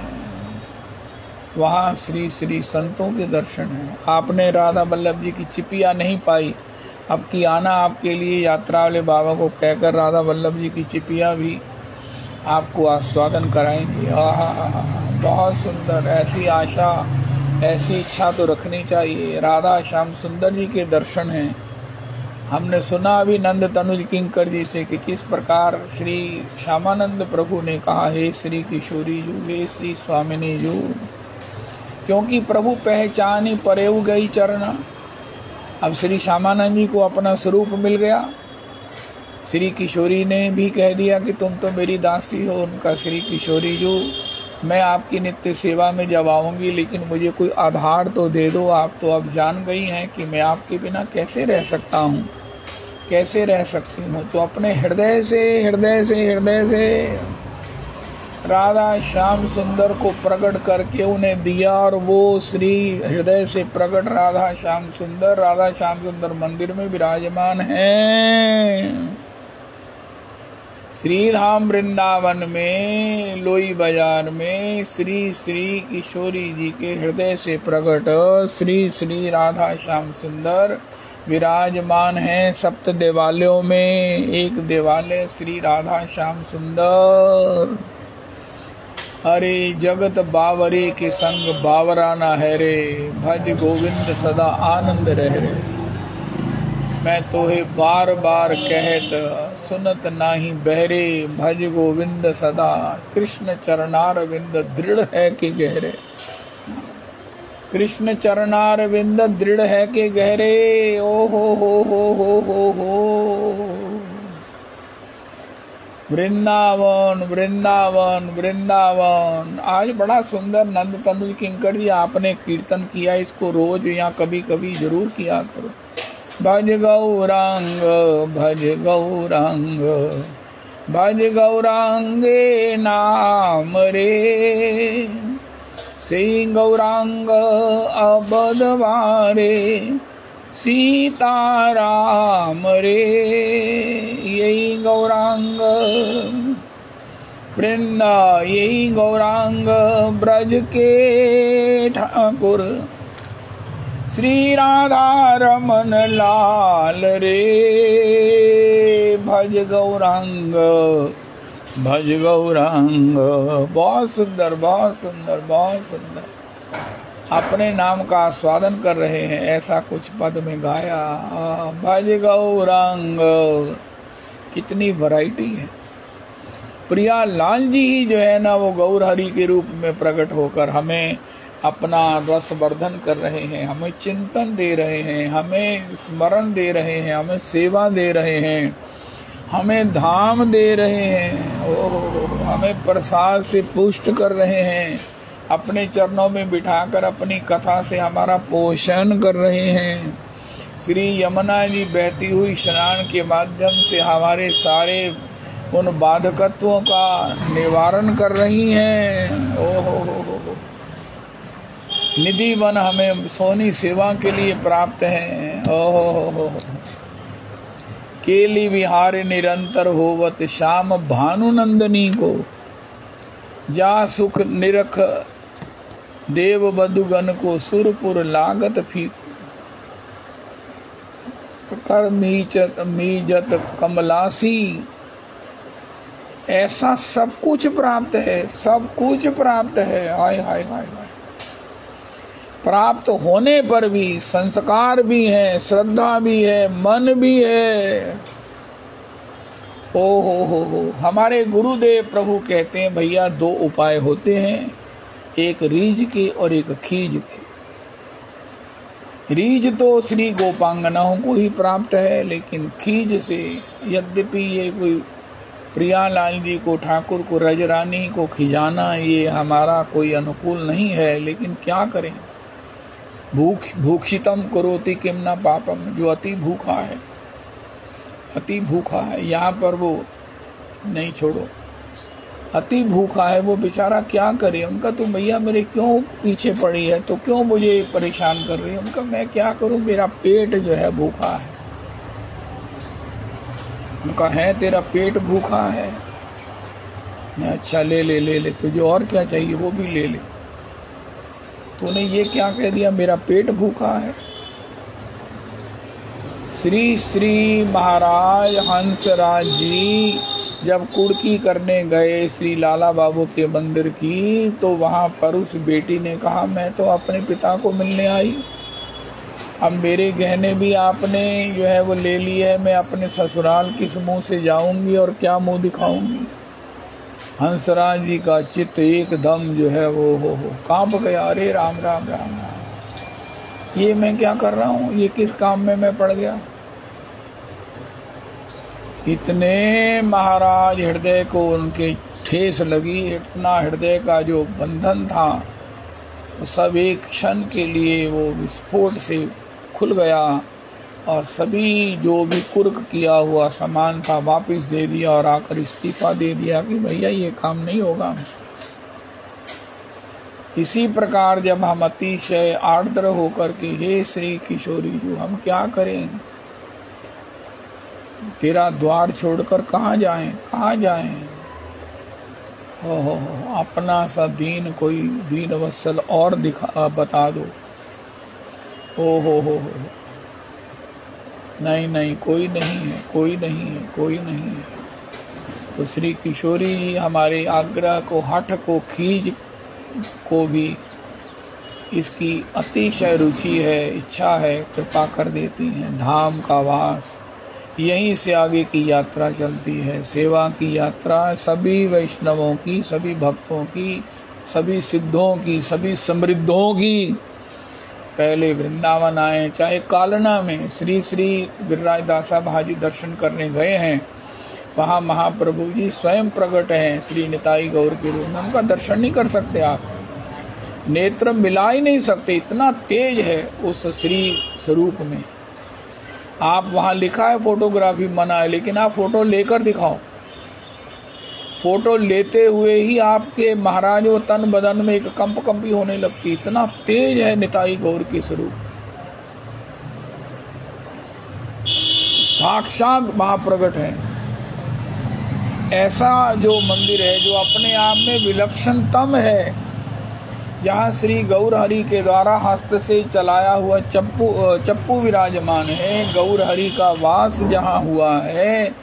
वहाँ श्री संतों के दर्शन है। आपने राधा वल्लभ जी की चिपिया नहीं पाई, अब की आना आपके लिए यात्रा वाले बाबा को कहकर राधा वल्लभ जी की चिपिया भी आपको आस्वादन कराएंगे। बहुत सुंदर। ऐसी आशा, ऐसी इच्छा तो रखनी चाहिए। राधा श्याम सुंदर जी के दर्शन हैं। हमने सुना अभी नंद तनुज किंकर जी से कि किस प्रकार श्री श्यामानंद प्रभु ने कहा, हे श्री किशोरी जू, हे श्री स्वामिनी जू, क्योंकि प्रभु पहचानी परेव गई चरना। अब श्री श्यामानंद जी को अपना स्वरूप मिल गया। श्री किशोरी ने भी कह दिया कि तुम तो मेरी दासी हो। उनका श्री किशोरी जू, मैं आपकी नित्य सेवा में जब आऊंगी, लेकिन मुझे कोई आधार तो दे दो। आप तो अब जान गई हैं कि मैं आपके बिना कैसे रह सकता हूँ, कैसे रह सकती हूँ। तो अपने हृदय से राधा श्याम सुंदर को प्रकट करके उन्हें दिया, और वो श्री हृदय से प्रकट राधा श्याम सुंदर मंदिर में विराजमान हैं। श्री धाम वृंदावन में लोई बाजार में श्री किशोरी जी के हृदय से प्रकट श्री राधा श्याम सुंदर विराजमान हैं। सप्त देवालयों में एक देवालय श्री राधा श्याम सुंदर। अरे जगत बावरे के संग बावरा न है रे, भज गोविंद सदा आनंद रह रे। मैं तोहे बार बार कहत सुनत नाही बहरे, भज गोविंद सदा कृष्ण चरणार विंद दृढ़ है कि गहरे। कृष्ण चरणार विंद दृढ़ है कि गहरे। ओ हो वृंदावन वृंदावन वृंदावन। आज बड़ा सुंदर नंद तनुज किंकर जी आपने कीर्तन किया, इसको रोज या कभी कभी जरूर किया करो। भज गौरांग भज गौरांग भज गौरांगे नाम रे, से गौरांग अबदवारे सीताराम रे। यही गौरांग वृंदा, यही गौरांग ब्रज के ठाकुर श्री राधा रमन लाल रे। भज गौरांग भज गौरांग। बहुत सुंदर, बहुत सुंदर, बहुत सुंदर। अपने नाम का आस्वादन कर रहे हैं, ऐसा कुछ पद में गाया। भज गौरांग। कितनी वैरायटी है। प्रिया लाल जी ही जो है ना, वो गौर हरि के रूप में प्रकट होकर हमें अपना रस वर्धन कर रहे हैं, हमें चिंतन दे रहे हैं, हमें स्मरण दे रहे हैं, हमें सेवा दे रहे हैं, हमें धाम दे रहे हैं, हमें प्रसाद से पुष्ट कर रहे हैं, अपने चरणों में बिठाकर अपनी कथा से हमारा पोषण कर रहे हैं। श्री यमुना जी बहती हुई स्नान के माध्यम से हमारे सारे उन बाधकत्वों का निवारण कर रही हैं। ओहो, निधि वन हमें सोनी सेवा के लिए प्राप्त है। ओहो, केली विहार निरंतर होवत श्याम भानु नंदनी को, जा सुख निरख देव बधुगन को, सुरपुर लागत फीक कर मीजत कमलासी। ऐसा सब कुछ प्राप्त है, सब कुछ प्राप्त है। हाय हाय हाय हाय। प्राप्त होने पर भी संस्कार भी है, श्रद्धा भी है, मन भी है। ओ हो। हमारे गुरुदेव प्रभु कहते हैं भैया दो उपाय होते हैं, एक रीझ के और एक खींच के। रीझ तो श्री गोपांगनाओं को ही प्राप्त है, लेकिन खींच से यद्यपि ये कोई प्रियालाल जी को, ठाकुर को, रजरानी को खिजाना ये हमारा कोई अनुकूल नहीं है, लेकिन क्या करें। भूक्षितम करोति किम न पापम। जो अति भूखा है, अति भूखा है, यहाँ पर वो नहीं छोड़ो, अति भूखा है वो बेचारा क्या करे। उनका तो भैया मेरे क्यों पीछे पड़ी है, तो क्यों मुझे परेशान कर रही है। उनका मैं क्या करूं, मेरा पेट जो है भूखा है। उनका है तेरा पेट भूखा है। मैं अच्छा ले ले ले ले, तुझे और क्या चाहिए वो भी ले ले। तूने ये क्या कह दिया, मेरा पेट भूखा है। श्री श्री महाराज हंसराज जी जब कुड़की करने गए श्री लाला बाबू के मंदिर की, तो वहाँ पर उस बेटी ने कहा, मैं तो अपने पिता को मिलने आई, अब मेरे गहने भी आपने जो है वो ले लिए, मैं अपने ससुराल किस मुंह से जाऊंगी और क्या मुंह दिखाऊंगी। हंसराज जी का चित्त एकदम जो है वो हो कांप गया। अरे राम राम राम राम, ये मैं क्या कर रहा हूँ, ये किस काम में मैं पड़ गया। इतने महाराज हृदय को उनके ठेस लगी, इतना हृदय का जो बंधन था वो सब एक क्षण के लिए वो विस्फोट से खुल गया और सभी जो भी कुर्क किया हुआ सामान था वापस दे दिया और आकर इस्तीफा दे दिया कि भैया ये काम नहीं होगा। इसी प्रकार जब हम अतिशय आर्द्र होकर के, हे श्री किशोरी जी हम क्या करें, तेरा द्वार छोड़कर कहाँ जाएं, कहाँ जाएं। हो अपना सा दीन कोई दीन वत्सल और बता दो। हो नहीं कोई नहीं है, कोई नहीं है, कोई नहीं है। तो श्री किशोरी जी हमारे आग्रह को, हठ को, खींच को भी इसकी अतिशय रुचि है, इच्छा है, कृपा कर देती हैं। धाम का वास, यहीं से आगे की यात्रा चलती है, सेवा की यात्रा सभी वैष्णवों की, सभी भक्तों की, सभी सिद्धों की, सभी समृद्धों की। पहले वृंदावन आए, चाहे कालना में श्री श्री गिरिराज दासा भाजी दर्शन करने गए हैं, वहाँ महाप्रभु जी स्वयं प्रकट हैं श्री निताई गौर के रूप में, उनका दर्शन नहीं कर सकते आप, नेत्र मिला ही नहीं सकते, इतना तेज है उस श्री स्वरूप में। आप वहाँ लिखा है फोटोग्राफी मना है, लेकिन आप फोटो लेकर दिखाओ, फोटो लेते हुए ही आपके महाराज वो तन बदन में एक कंपी होने लगती, इतना तेज है निताई गौर के स्वरूप। साक्षात महाप्रगट है। ऐसा जो मंदिर है जो अपने आप में विलक्षणतम है, जहाँ श्री गौर हरि के द्वारा हस्त से चलाया हुआ चप्पू विराजमान है, गौर हरि का वास जहाँ हुआ है,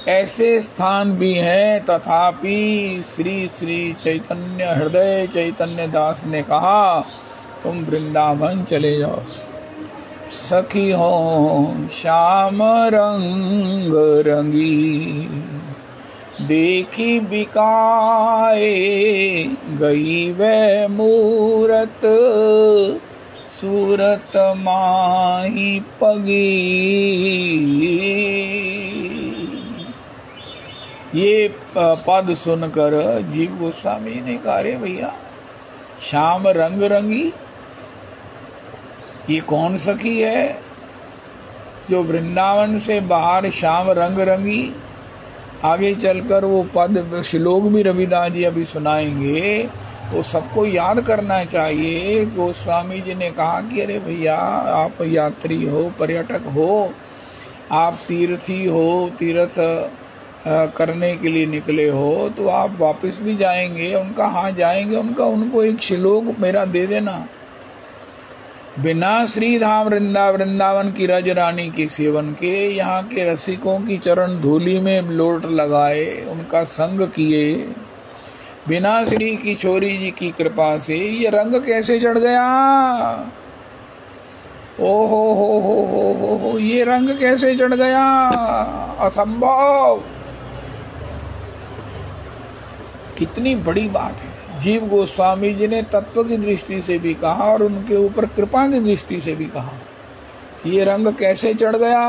ऐसे स्थान भी हैं। तथापि श्री श्री चैतन्य हृदय चैतन्य दास ने कहा, तुम वृंदावन चले जाओ, सखी हो श्याम रंग रंगी, देखी बिकाए गई वह मूरत, सूरत माही पगी। ये पद सुनकर जीव गोस्वामी ने कहा, रे भैया श्याम रंग रंगी, ये कौन सखी है जो वृंदावन से बाहर श्याम रंग रंगी। आगे चलकर वो पद श्लोक भी रविदास जी अभी सुनाएंगे, तो सबको याद करना चाहिए। गोस्वामी जी ने कहा कि अरे भैया आप यात्री हो, पर्यटक हो, आप तीर्थी हो, तीर्थ करने के लिए निकले हो, तो आप वापस भी जाएंगे, उनका हाँ जाएंगे, उनको एक श्लोक मेरा दे देना। बिना श्रीधाम वृंदावन की रज रानी के सेवन के, यहाँ के रसिकों की चरण धूलि में लोट लगाए, उनका संग किए, बिना श्री किशोरी जी की कृपा से ये रंग कैसे चढ़ गया। ओ हो, ये रंग कैसे चढ़ गया, असंभव। कितनी बड़ी बात है। जीव गोस्वामी जी ने तत्व की दृष्टि से भी कहा और उनके ऊपर कृपा की दृष्टि से भी कहा, ये रंग कैसे चढ़ गया।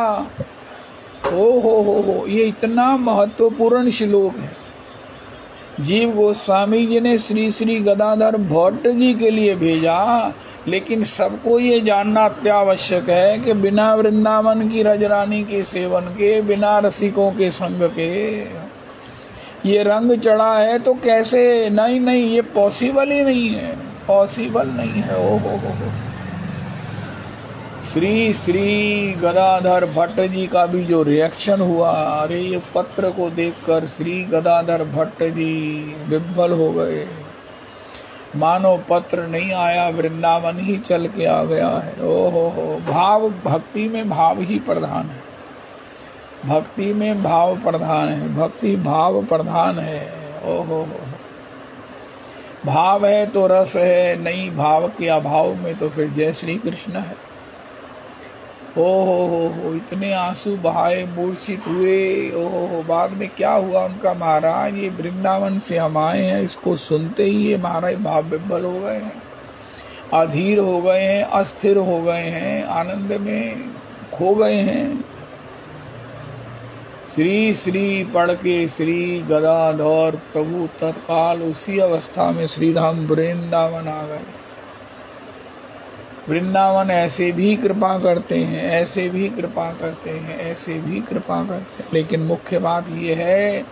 ओ हो, ये इतना महत्वपूर्ण श्लोक है। जीव गोस्वामी जी ने श्री श्री गदाधर भट्ट जी के लिए भेजा, लेकिन सबको ये जानना अत्यावश्यक है कि बिना वृंदावन की रजरानी के सेवन के, बिना रसिकों के संग के ये रंग चढ़ा है, तो कैसे। नहीं, ये पॉसिबल ही नहीं है, पॉसिबल नहीं है। ओ हो। श्री श्री गदाधर भट्ट जी का भी जो रिएक्शन हुआ, अरे ये पत्र को देखकर श्री गदाधर भट्ट जी विह्वल हो गए। मानो पत्र नहीं आया, वृंदावन ही चल के आ गया है। ओहो हो, भाव, भक्ति में भाव ही प्रधान है, भक्ति में भाव प्रधान है, भक्ति भाव प्रधान है। ओहो हो, भाव है तो रस है, नहीं भाव के अभाव में तो फिर जय श्री कृष्ण है। ओ हो, इतने आंसू बहाए, मूर्छित हुए। ओहो हो, बाद में क्या हुआ उनका? महाराज ये वृंदावन से हम आए हैं, इसको सुनते ही ये महाराज भाव विभ्वल हो गए हैं, अधीर हो गए हैं, अस्थिर हो गए हैं, आनंद में खो गए हैं। श्री श्री पढ़ के श्री गदाधर प्रभु तत्काल उसी अवस्था में श्री धाम वृंदावन आ गए। वृंदावन ऐसे भी कृपा करते हैं, ऐसे भी कृपा करते हैं, ऐसे भी कृपा करते हैं, लेकिन मुख्य बात यह है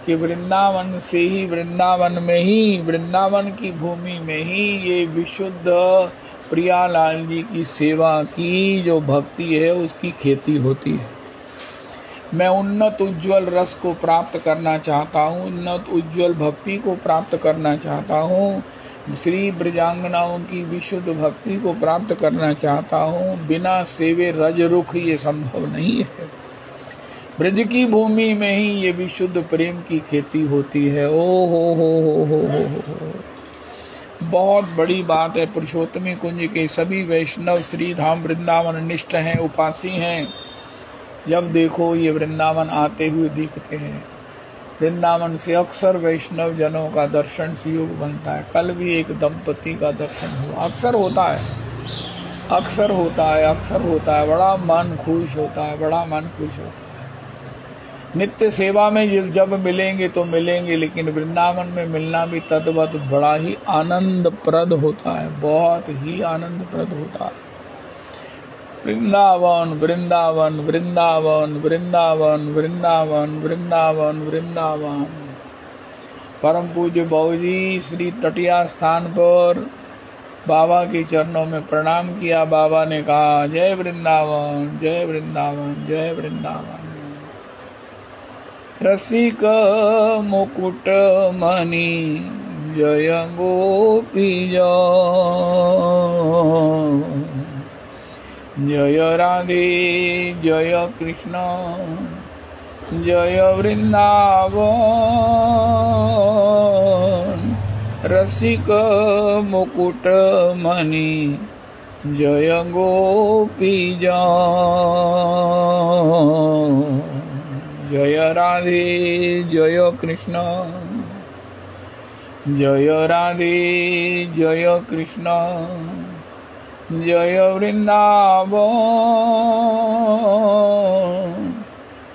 कि वृंदावन से ही, वृंदावन में ही, वृंदावन की भूमि में ही ये विशुद्ध प्रियालाल जी की सेवा की जो भक्ति है उसकी खेती होती है। मैं उन्नत उज्जवल रस को प्राप्त करना चाहता हूँ, उन्नत उज्जवल भक्ति को प्राप्त करना चाहता हूँ, श्री ब्रजांगनाओं की विशुद्ध भक्ति को प्राप्त करना चाहता हूँ। बिना सेवे रज रुख ये संभव नहीं है। ब्रज की भूमि में ही ये विशुद्ध प्रेम की खेती होती है। ओ हो। बहुत बड़ी बात है। पुरुषोत्तमी कुंज के सभी वैष्णव श्री धाम वृंदावन निष्ठ हैं, उपासी हैं। जब देखो ये वृंदावन आते हुए दिखते हैं। वृंदावन से अक्सर वैष्णव जनों का दर्शन सुयोग बनता है। कल भी एक दंपति का दर्शन हुआ। अक्सर होता है, अक्सर होता है, अक्सर होता है। बड़ा मन खुश होता है, बड़ा मन खुश होता है। नित्य सेवा में जब मिलेंगे तो मिलेंगे, लेकिन वृंदावन में मिलना भी तद्वत बड़ा ही आनंदप्रद होता है, बहुत ही आनंदप्रद होता है। वृंदावन वृंदावन वृंदावन वृंदावन वृंदावन वृंदावन वृंदावन। परम पूज्य बाबूजी श्री तटिया स्थान पर बाबा के चरणों में प्रणाम किया। बाबा ने कहा जय वृंदावन, जय वृंदावन, जय वृंदावन। रसिक मुकुट मणि जय गोपी जय राधे जय कृष्ण जय वृंदावन। रसिक मुकुट मणि जय गोपी जय राधे जय कृष्ण जय राधे जय कृष्ण जय वृंदावन।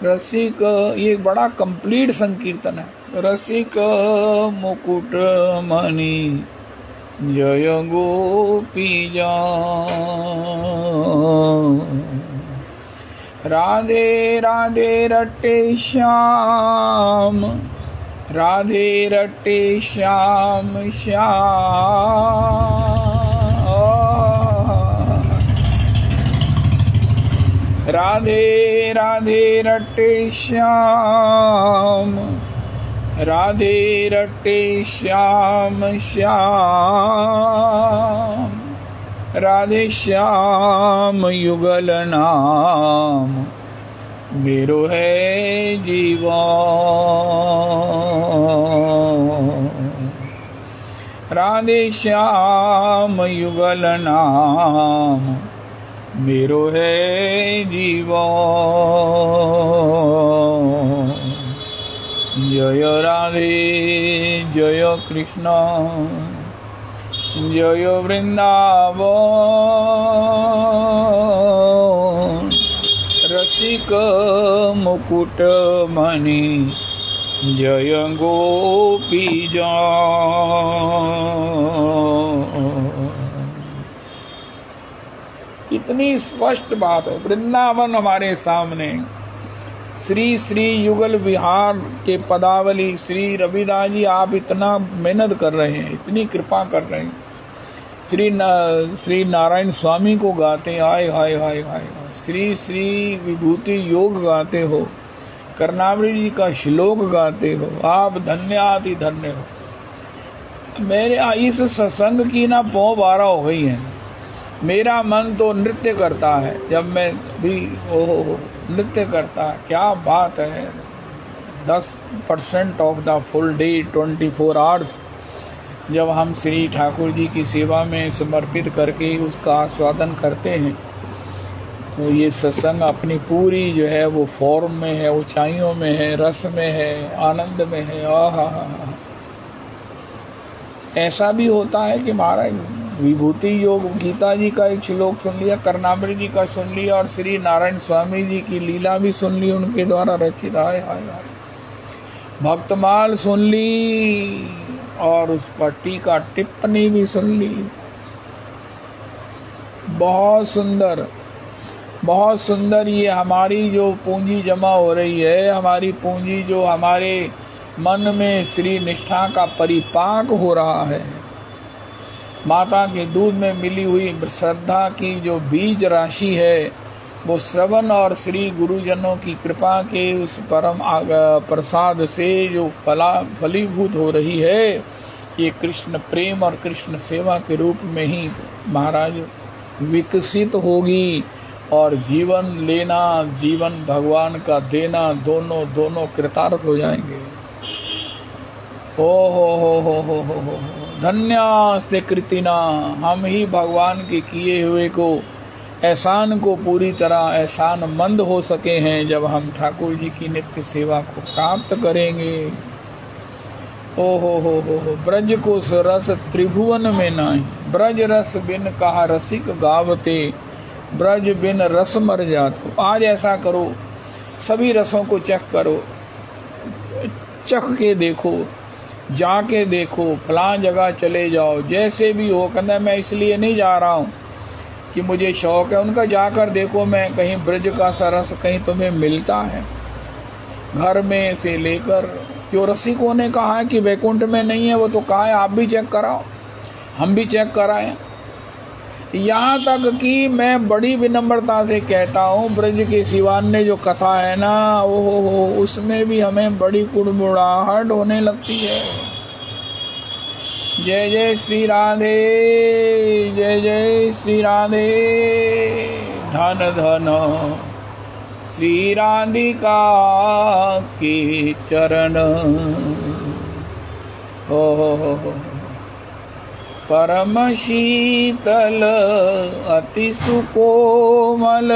रसिक, ये बड़ा कंप्लीट संकीर्तन है। रसिक मुकुट मणि जय गोपी राधे राधे रटे श्याम, राधे रटे श्याम श्याम। राधे राधे रटे श्याम, राधे रटे श्याम श्याम। राधे श्याम युगल नाम मेरो है जीवन। राधे श्याम युगल नाम मेरो है जीवन। जय राधे जय कृष्ण जय वृंदावन। रसिक मुकुट मणि जय गोपी इतनी स्पष्ट बात है। वृंदावन हमारे सामने। श्री श्री युगल विहार के पदावली श्री रविदास जी आप इतना मेहनत कर रहे हैं, इतनी कृपा कर रहे हैं। श्री नारायण स्वामी को गाते, हाय हाय हाय हाय। श्री श्री विभूति योग गाते हो, कर्णावरी जी का श्लोक गाते हो। आप धन्य आति धन्य हो। मेरे इस सत्संग की ना 12 हो गई है। मेरा मन तो नृत्य करता है जब मैं भी ओहो नृत्य करता है। क्या बात है। 10% of the full day 24 hours जब हम श्री ठाकुर जी की सेवा में समर्पित करके उसका आस्वादन करते हैं तो ये सत्संग अपनी पूरी जो है वो फॉर्म में है, ऊंचाइयों में है, रस में है, आनंद में है। आहा, ऐसा भी होता है कि महाराज विभूति योग गीता जी का एक श्लोक सुन लिया, कर्णावरी जी का सुन लिया और श्री नारायण स्वामी जी की लीला भी सुन ली उनके द्वारा रचित। हाय हाय हाय। भक्तमाल सुन ली और उस पर टीका टिप्पणी भी सुन ली। बहुत सुंदर, बहुत सुंदर। ये हमारी जो पूंजी जमा हो रही है, हमारी पूंजी जो हमारे मन में श्री निष्ठा का परिपाक हो रहा है, माता के दूध में मिली हुई श्रद्धा की जो बीज राशि है, वो श्रवण और श्री गुरुजनों की कृपा के उस परम प्रसाद से जो फलीभूत हो रही है, ये कृष्ण प्रेम और कृष्ण सेवा के रूप में ही महाराज विकसित होगी। और जीवन लेना, जीवन भगवान का देना, दोनों कृतार्थ हो जाएंगे। हो धन्यास्ते कृतिना। हम ही भगवान के किए हुए को एहसान को पूरी तरह एहसान मंद हो सके हैं जब हम ठाकुर जी की नित्य सेवा को प्राप्त करेंगे। हो ब्रज को रस त्रिभुवन में नाही, ब्रज रस बिन कहा रसिक गावते, ब्रज बिन रस मर जातो। आज ऐसा करो, सभी रसों को चख करो, चख के देखो, जाके देखो, फलां जगह चले जाओ, जैसे भी हो। कहना मैं इसलिए नहीं जा रहा हूँ कि मुझे शौक है, उनका जाकर देखो। मैं कहीं ब्रज का सरस कहीं तुम्हें मिलता है, घर में से लेकर। जो रसिकों ने कहा है कि वैकुंठ में नहीं है, वो तो कहा है आप भी चेक कराओ, हम भी चेक कराएं। यहाँ तक कि मैं बड़ी विनम्रता से कहता हूँ, ब्रज के सिवान ने जो कथा है ना, वो उसमें भी हमें बड़ी कुड़मुड़ाहट होने लगती है। जय जय श्री राधे, जय जय श्री राधे, धन धन श्री राधिका के चरण। हो परम शीतल अति सुकोमल,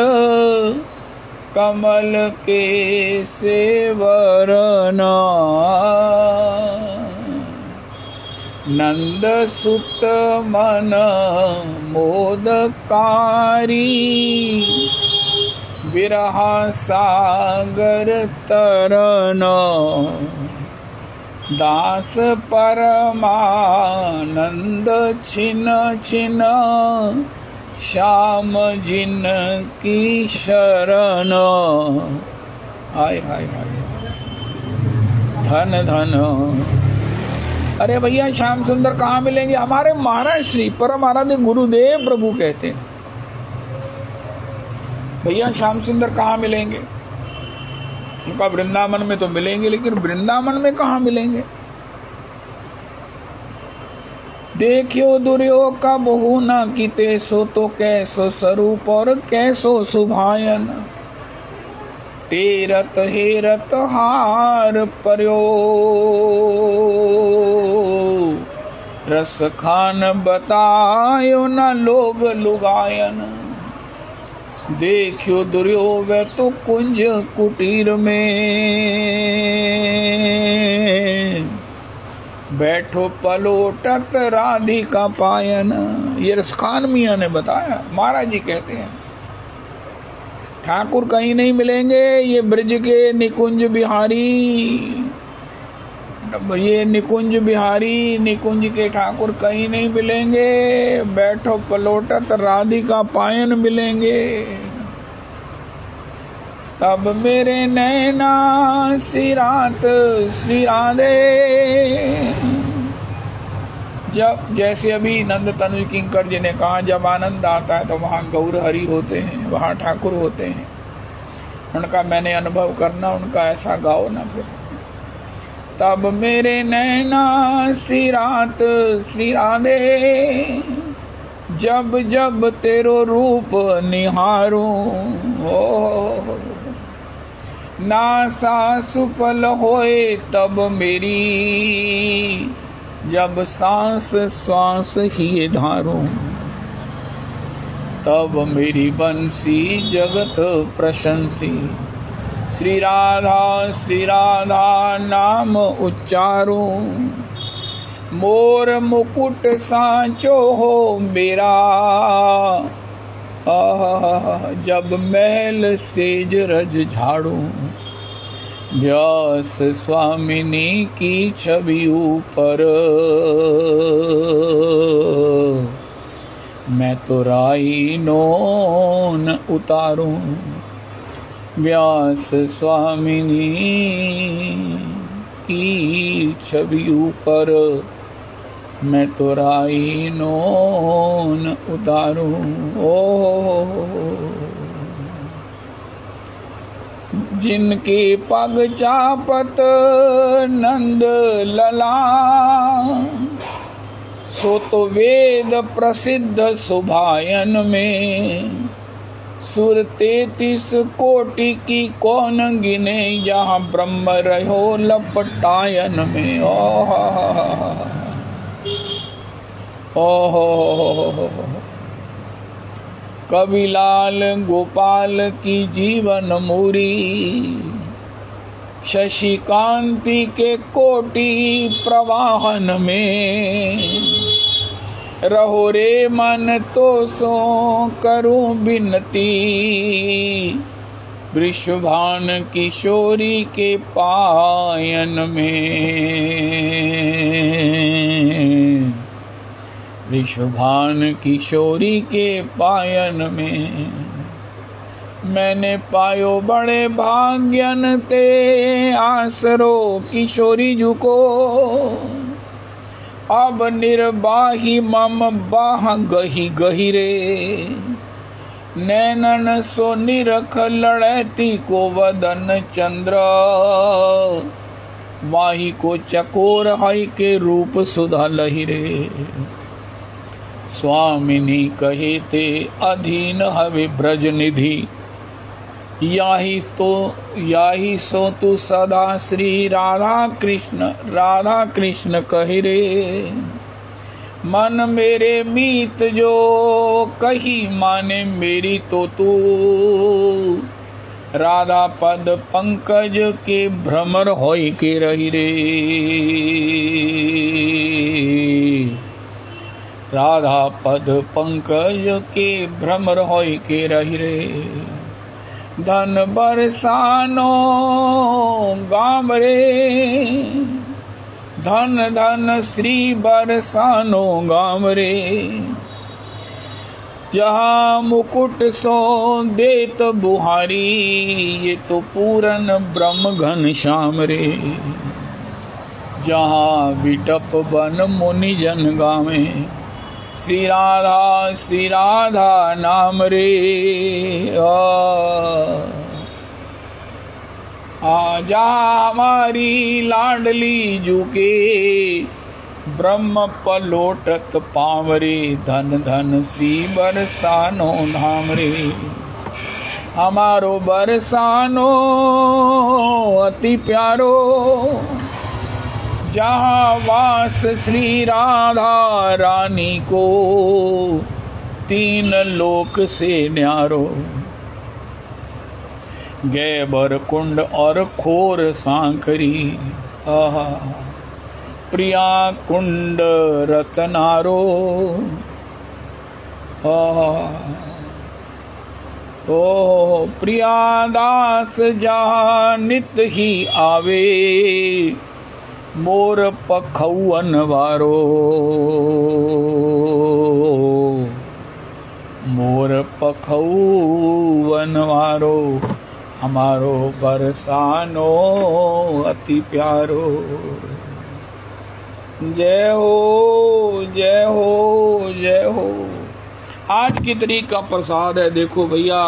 कमल के सेवरना, नंद सुत मन मोदकारी, विरहा सागर तरना, दास परमानंद छिन छिन, श्याम जिन की शरण। हाय हाय हाय, धन धन। अरे भैया श्याम सुंदर कहाँ मिलेंगे? हमारे महाराज श्री परम आराध्य गुरुदेव प्रभु कहते हैं, भैया श्याम सुंदर कहाँ मिलेंगे? उनका वृंदावन में तो मिलेंगे, लेकिन वृंदावन में कहाँ मिलेंगे? देखियो दुर्यो का बहु न किते, सो तो कैसो स्वरूप और कैसो सुभायन, टेरत हेरत हार पर्यो, रस खान बतायो न लोग लुगायन। देखियो दुर्यो वे तो कुंज कुटीर में, बैठो पलोटत राधिका पायन। ये रसखान मियाँ ने बताया, महाराज जी कहते हैं ठाकुर कहीं नहीं मिलेंगे। ये ब्रज के निकुंज बिहारी, ये निकुंज बिहारी, निकुंज के ठाकुर कहीं नहीं मिलेंगे। बैठो पलोटत राधिका पायन मिलेंगे। तब मेरे नैना सी रात श्री राधे। जब जैसे अभी नंद तनुज किंकर जी ने कहा, जब आनंद आता है तो वहाँ गौर हरि होते हैं, वहाँ ठाकुर होते हैं। उनका मैंने अनुभव करना, उनका ऐसा गाओ ना। फिर तब मेरे नैना सी रात श्री राधे, जब जब तेरो रूप निहारूं। ना सुफल होए तब मेरी, जब सांस श्वास ही धारूं। तब मेरी बंसी जगत प्रशंसी, श्री राधा नाम उच्चारूं। मोर मुकुट सांचो हो मेरा, जब महल सेज रज झाड़ूं। व्यास स्वामिनी की छवि ऊपर, मैं तो राई नोन उतारूं। व्यास स्वामिनी की छवि ऊपर, मैं तो राई नोन उतारूं। जिनके पग चापत नंद लला, सो तो वेद प्रसिद्ध सुभायन में। सुर 33 कोटि की कौन गिने, यहाँ ब्रह्म रहो लपटायन में। ओहो कविलाल गोपाल की जीवन मूरी, शशिकांति के कोटि प्रवाहन में। रहो रे मन तो सो करूं बिनती, वृषभान किशोरी के पायन में। वृषभान किशोरी के पायन में। मैंने पायो बड़े भाग्यन ते, आसरो किशोरी जुको। अब निर्बाही मम बाह गही गहिरे, नैनन सो निरख लड़ैती को वदन चंद्र। वाही को चकोर हई के रूप सुधा लहिरे। स्वामिनी कहे ते अधीन हवे ब्रज निधि, याही सो तू सदा श्री राधा कृष्ण कहि रे। मन मेरे मीत जो कही माने मेरी तो तू, राधा पद पंकज के भ्रमर होई के रही रे। राधा पद पंकज के भ्रमर होई के रही रे। धन बरसानो गाम रे, धन धन श्री बरसानो गाम रे। जहाँ मुकुट सो देत बुहारी, ये तो पूरन ब्रह्म घन श्याम रे। जहाँ विटप बन मुनि जन गावे, श्री राधा नाम रे। आजा हमारी लाडली जुके, ब्रह्म पलोटत पावरे। धन धन श्री बरसानो धाम रे। हमारो बरसानो अति प्यारो, जहाँ वास श्री राधा रानी को, तीन लोक से न्यारो। गैबर कुंड और खोर सांकरी, प्रिया कुंड रतनारो। ओ प्रिया दास जहाँ नित ही आवे, मोर पखौवन वारो। मोर पखौवन वारो, हमारो बरसानो अति प्यारो। जय हो जय हो जय हो। आज की तारीख का प्रसाद है। देखो भैया,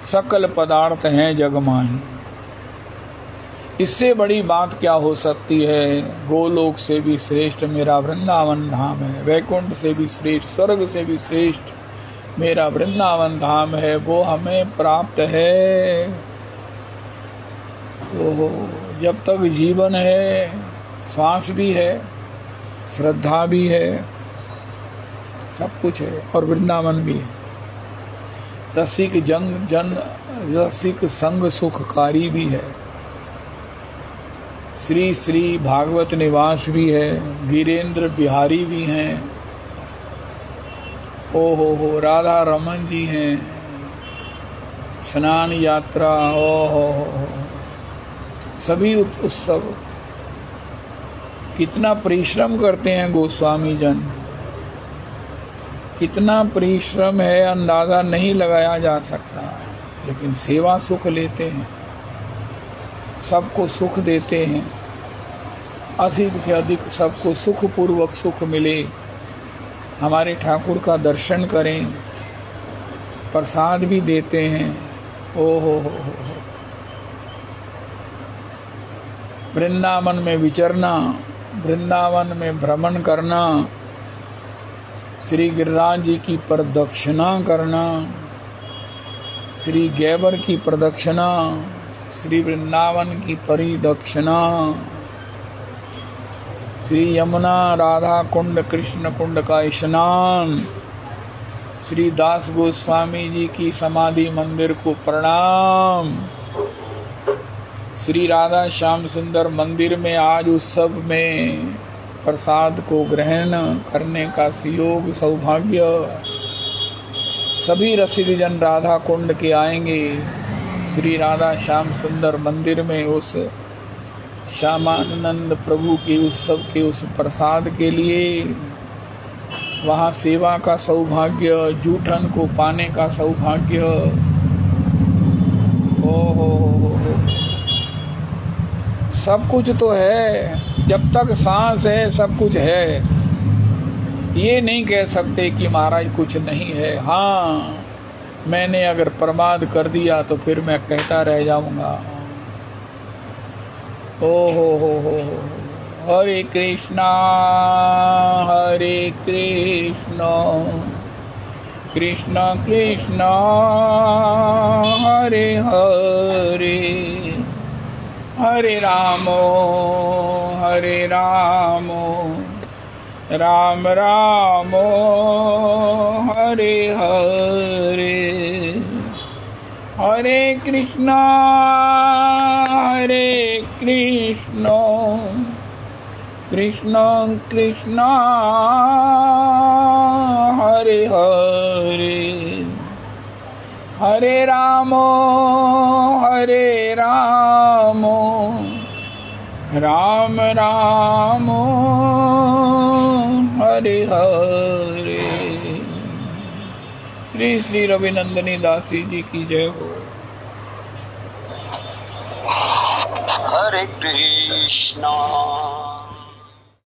सकल पदार्थ हैं जग माही, इससे बड़ी बात क्या हो सकती है। गोलोक से भी श्रेष्ठ मेरा वृंदावन धाम है, वैकुंठ से भी श्रेष्ठ, स्वर्ग से भी श्रेष्ठ मेरा वृंदावन धाम है, वो हमें प्राप्त है। तो जब तक जीवन है, श्वास भी है, श्रद्धा भी है, सब कुछ है, और वृंदावन भी है। रसिक संग सुखकारी भी है, श्री श्री भागवत निवास भी है, वीरेंद्र बिहारी भी हैं, ओ हो राधा रमन जी हैं, स्नान यात्रा, ओ हो सभी उत्सव। कितना परिश्रम करते हैं गोस्वामी जन, कितना परिश्रम है अंदाजा नहीं लगाया जा सकता। लेकिन सेवा सुख लेते हैं, सबको सुख देते हैं, अधिक से अधिक सबको सुख पूर्वक सुख मिले। हमारे ठाकुर का दर्शन करें, प्रसाद भी देते हैं। ओ हो वृंदावन में विचरना, वृंदावन में भ्रमण करना, श्री गिरिराज जी की प्रदक्षिणा करना, श्री गैबर की प्रदक्षिणा, श्री वृंदावन की परिदक्षिणा, श्री यमुना राधा कुंड कृष्ण कुंड का स्नान, श्री दास गोस्वामी जी की समाधि मंदिर को प्रणाम, श्री राधा श्याम सुंदर मंदिर में आज उत्सव में प्रसाद को ग्रहण करने का सुयोग सौभाग्य। सभी रसिक जन राधा कुंड के आएंगे श्री राधा श्याम सुंदर मंदिर में उस श्यामानंद प्रभु के उत्सव के उस प्रसाद के लिए। वहाँ सेवा का सौभाग्य, जूठन को पाने का सौभाग्य। ओहो सब कुछ तो है, जब तक सांस है सब कुछ है। ये नहीं कह सकते कि महाराज कुछ नहीं है। हाँ, मैंने अगर प्रमाद कर दिया तो फिर मैं कहता रह जाऊंगा। ओ हो हरे कृष्णा कृष्णा कृष्णा हरे हरे, हरे रामो राम रामो हरे हरे, हरे कृष्णा कृष्णा कृष्णा हरे हरे, हरे रामो राम रामो हरे हरे। श्री श्री रविनंदनी दासी जी की जय हो। हरे कृष्णा।